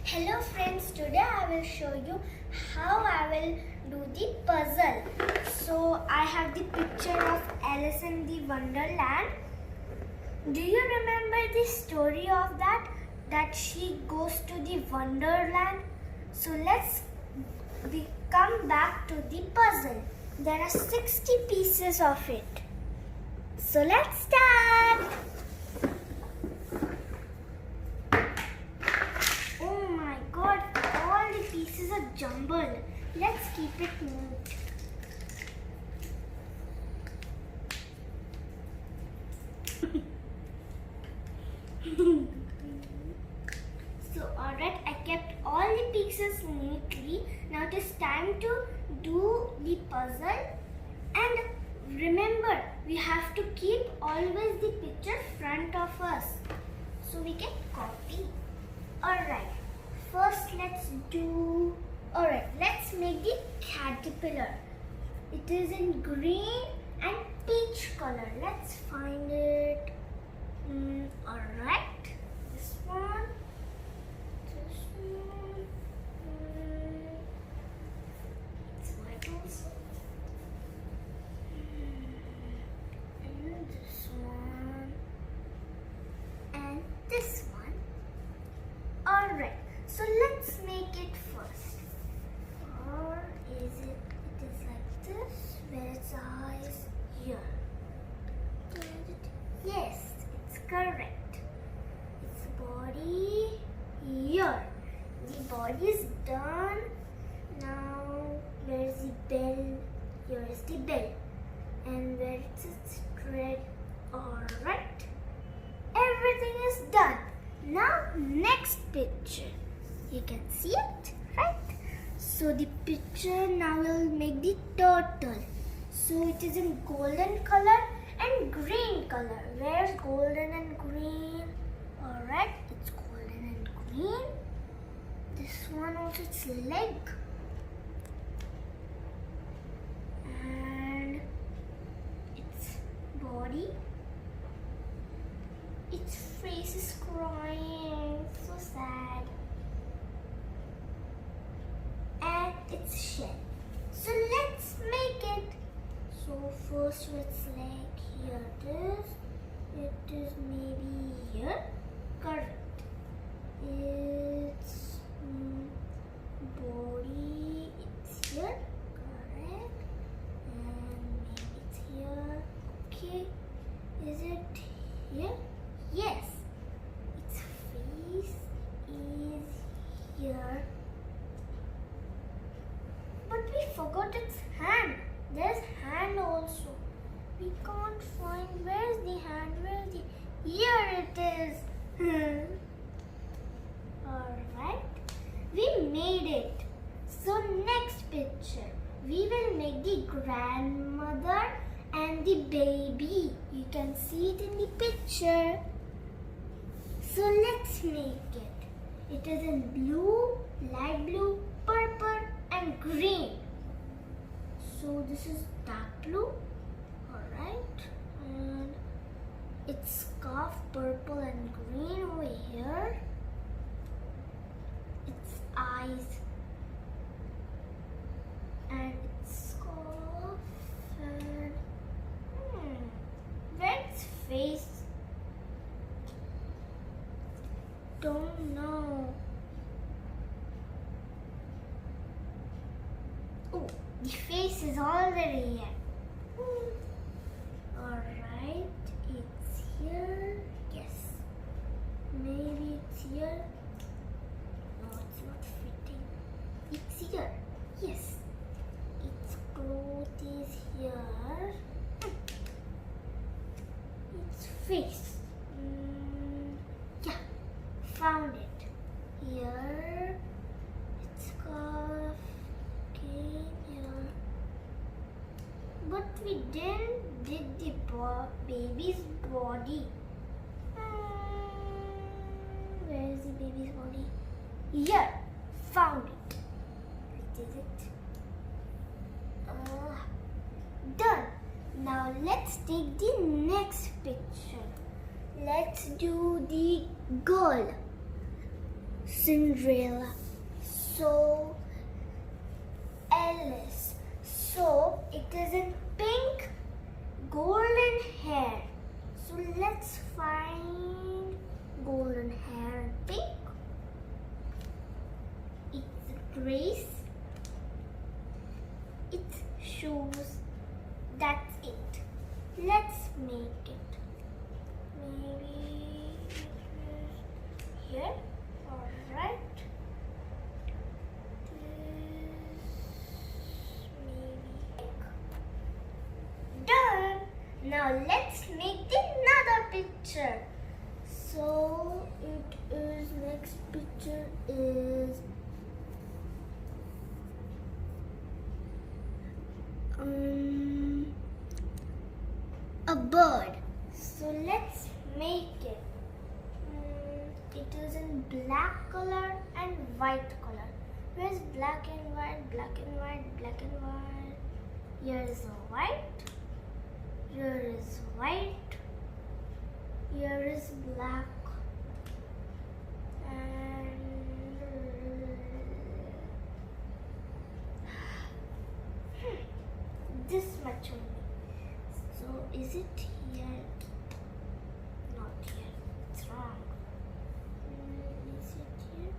Hello friends, today I will show you how I will do the puzzle. So I have the picture of Alice in the Wonderland. Do you remember the story of that she goes to the Wonderland? So let's come back to the puzzle. There are 60 pieces of it. So let's start. Oh my god, all the pieces are jumbled. Let's keep it neat. So alright, I kept all the pieces neatly. Now it is time to do the puzzle. And remember, we have to keep always the picture front of us so we can copy. Alright, first let's make the caterpillar. It is in green and peach color. Let's find it. Alright, this one. It's white also. And this one. And this one. Alright, so let's make it first. Or is it is like this, where its eyes here. Yes, it's correct. Its body here. The body is done. Now where's the bell? Here is the bell. And where is its thread? Alright. Everything is done. Now next picture. You can see it, right? So the picture now will make the turtle. So it is in golden color and green color. Where's golden and green? Alright, it's golden and green. This one also, its leg. And its body. Its face is crying, so sad. And its shell. So let's make it. So first its leg, here it is. It is maybe here. Correct. Its body, it's here. Correct. And maybe it's here. Okay. Is it here? Yes. Its face is here. But we forgot its hand. There's hand also. We can't find where's the hand. Where's the here it is. Alright. We made it. So next picture. We will make the grandmother and the baby. You can see it in the picture. So let's make it. It is in blue, light blue, purple and green. So this is dark blue. Alright. And its scarf purple and green over here. Its eyes. And its scarf. And where's its face? Don't know. Oh, the face is already here. Alright, it's here. Yes. Maybe it's here. No, it's not fitting. It's here. Yes. Its clothes is here. Its face. Yeah. Found it. Here. Its scarf came here. But we didn't did the baby's body. Where is the baby's body? Here. Found it. Did it? Done. Now let's take the next picture. Let's do the girl. Cinderella. So Alice. So it is in pink, golden hair. So let's find golden hair and pink. It's Grace. It's shoes. That's it. Let's make it. Maybe here. Alright. Done. Now let's make another picture. So it is next picture is a bird. So let's make it. It is in black color and white color. Where's black and white, black and white, black and white? Here is a white. Here is white. Here is black. And this much only. So is it here? Not here. It's wrong. Is it here?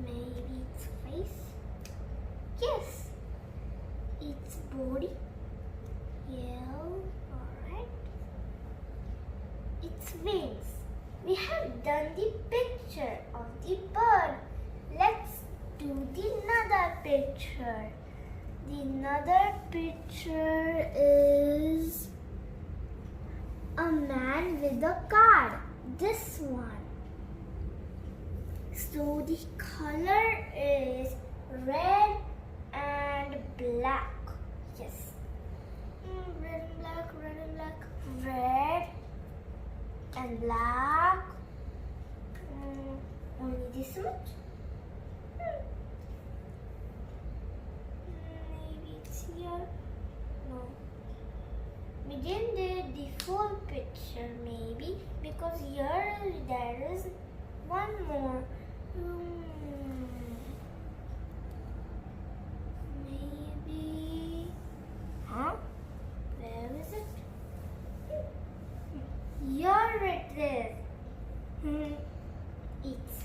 Maybe its face. Yes. Its body. Yeah. Alright. Its wings. We have done the picture of the bird. Let's do the another picture. The another picture is a man with a card. This one. So the color is red and black. Yes. Red and black, red and black, red and black. Only this much. Maybe it's here. No. We didn't do the full picture maybe because here there is one more. Maybe. Huh? Where is it? Here it is. Its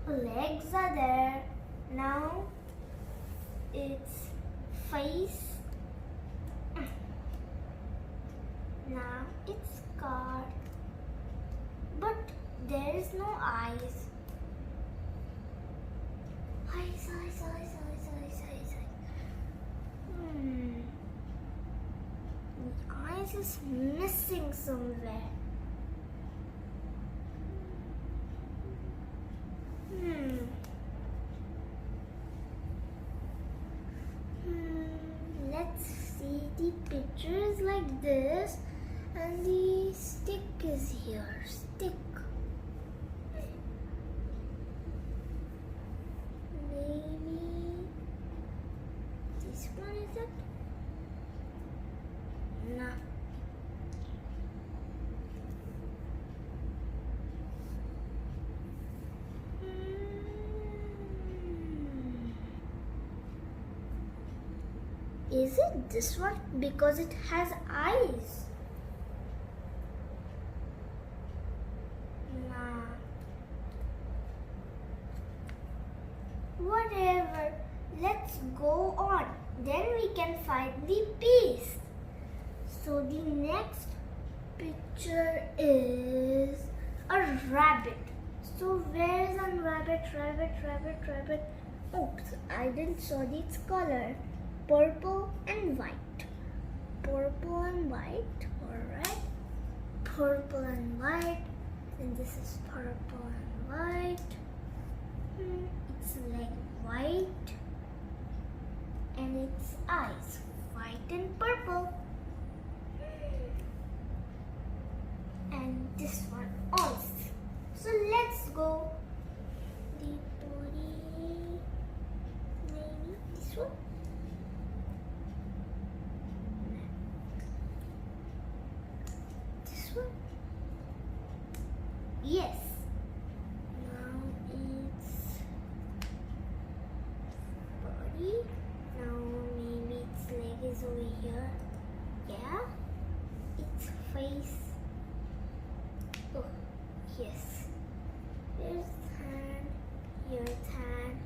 legs are there. Now its face. Now its card. But there is no eyes. Eyes, eyes, eyes, eyes, eyes, eyes, eyes. The eyes is missing somewhere. Let's see, the picture is like this and the stick is here. Stick. Maybe this one is it? No. Is it this one? Because it has eyes. Nah. Whatever. Let's go on. Then we can find the piece. So the next picture is a rabbit. So where is a rabbit, rabbit, rabbit, rabbit? Oops, I didn't saw its color. Purple and white. Purple and white. Alright. Purple and white. And this is purple and white. Its leg white. And its eyes white and purple. And this one also. So let's go. The body. Maybe this one. Yes. Yes. Here's hand, here's hand,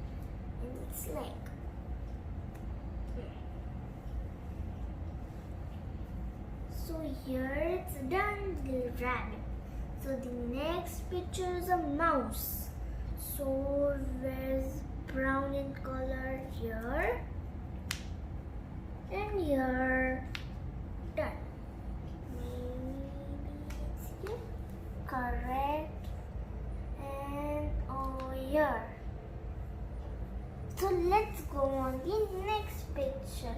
and its leg. So here it's done, the rabbit. So the next picture is a mouse. So where's brown in color? Here and here. Done. Maybe it's here. Correct. And here. So let's go on the next picture.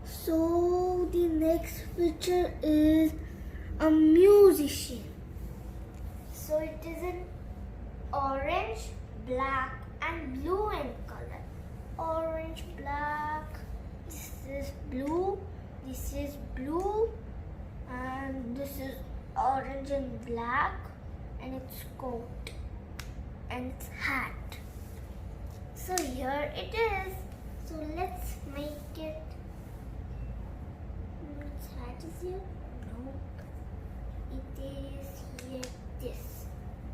So the next picture is a musician. So it is an orange, black and blue in color. Orange, black, this is blue, and this is orange and black, and its coat and its hat. So here it is. So let's make it. Its hat is here? Nope. It is here. This.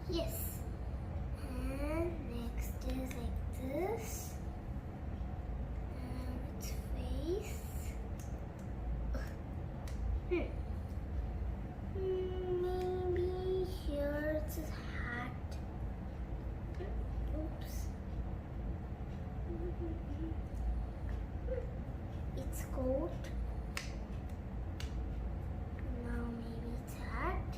Yes. And next is like this. And its face. Maybe here it's his hat. Oops. Its coat. Now maybe its hat.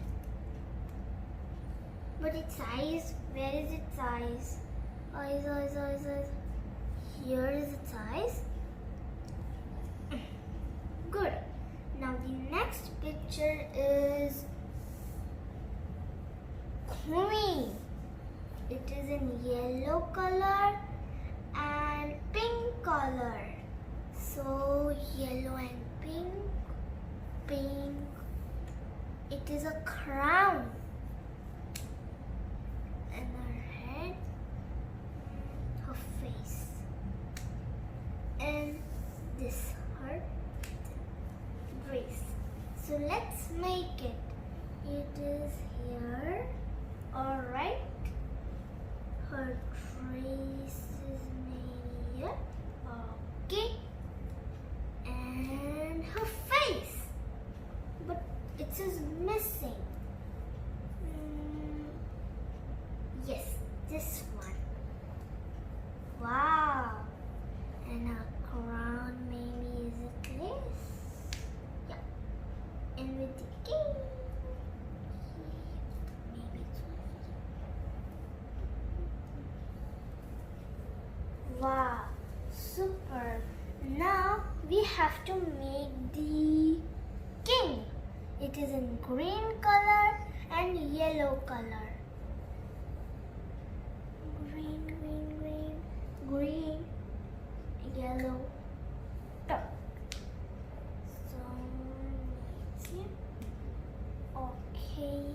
But its eyes, where is its eyes? Eyes. Here is its eyes. Good. Now the next picture is queen. It is in yellow color and pink color. So yellow and pink. It is a crown. And her head, her face. And this her dress. So let's make it. It is here. Alright. Her dress is made here. Okay. And her face. But it is missing. Yes, this one. Wow. And her crown maybe is it this? Yeah. And with the king. Maybe it's one. Wow. Super. Now we have to make the king. It is in green color and yellow color. Green, yellow, top. So, let's see. Okay.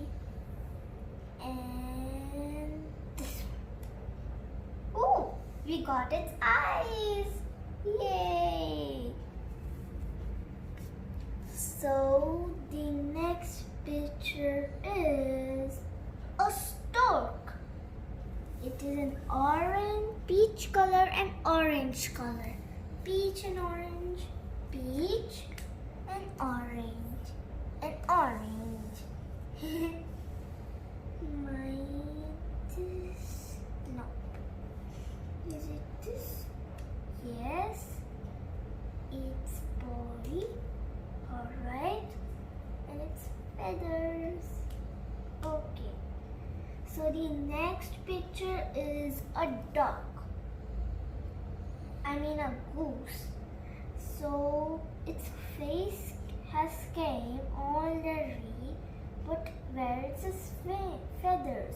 And this one. Oh, we got its eyes. Yay. So, the next picture is a stork. It is an orange, peach color and orange color. Peach and orange, peach and orange, and orange. Might this? No. Is it this? Yes. Its body. Alright. And its feathers. Okay. So the next picture is a duck. I mean a goose. So its face has came already, but where is its feathers?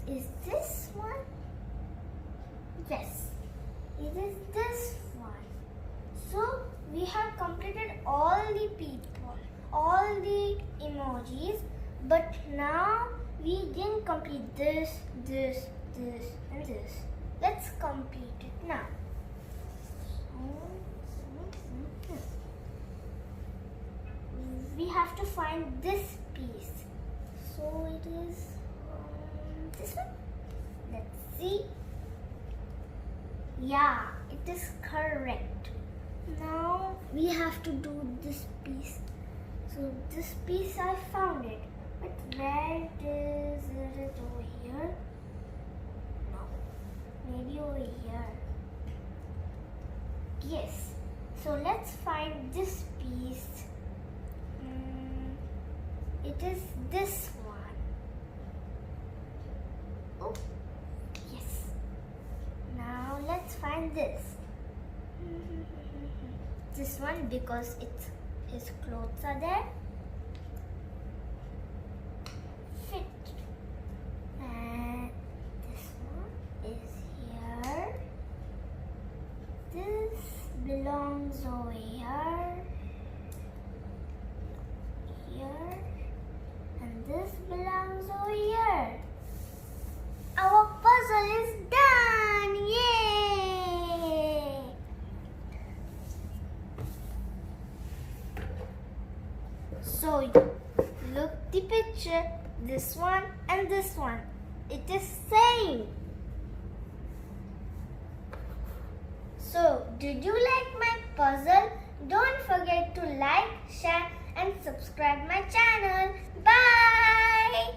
Is this one? Yes, it is this one. So we have completed all the people, all the emojis, but now we didn't complete this, and this. Let's complete it now. we have to find this piece. So it is this one. Let's see. Yeah, it is correct. Now we have to do this piece. So this piece I found it. But where is it? Over here? No. Maybe over here. Yes. So let's find this piece. It is this one. Oh, yes. Now let's find this. This one because his clothes are there. Fit. And this one is here. This belongs over here. Here. And this belongs over here. Our puzzle is done! Yay! So look the picture, this one and this one. It is same. So did you like my puzzle? Don't forget to like, share and subscribe my channel. Bye!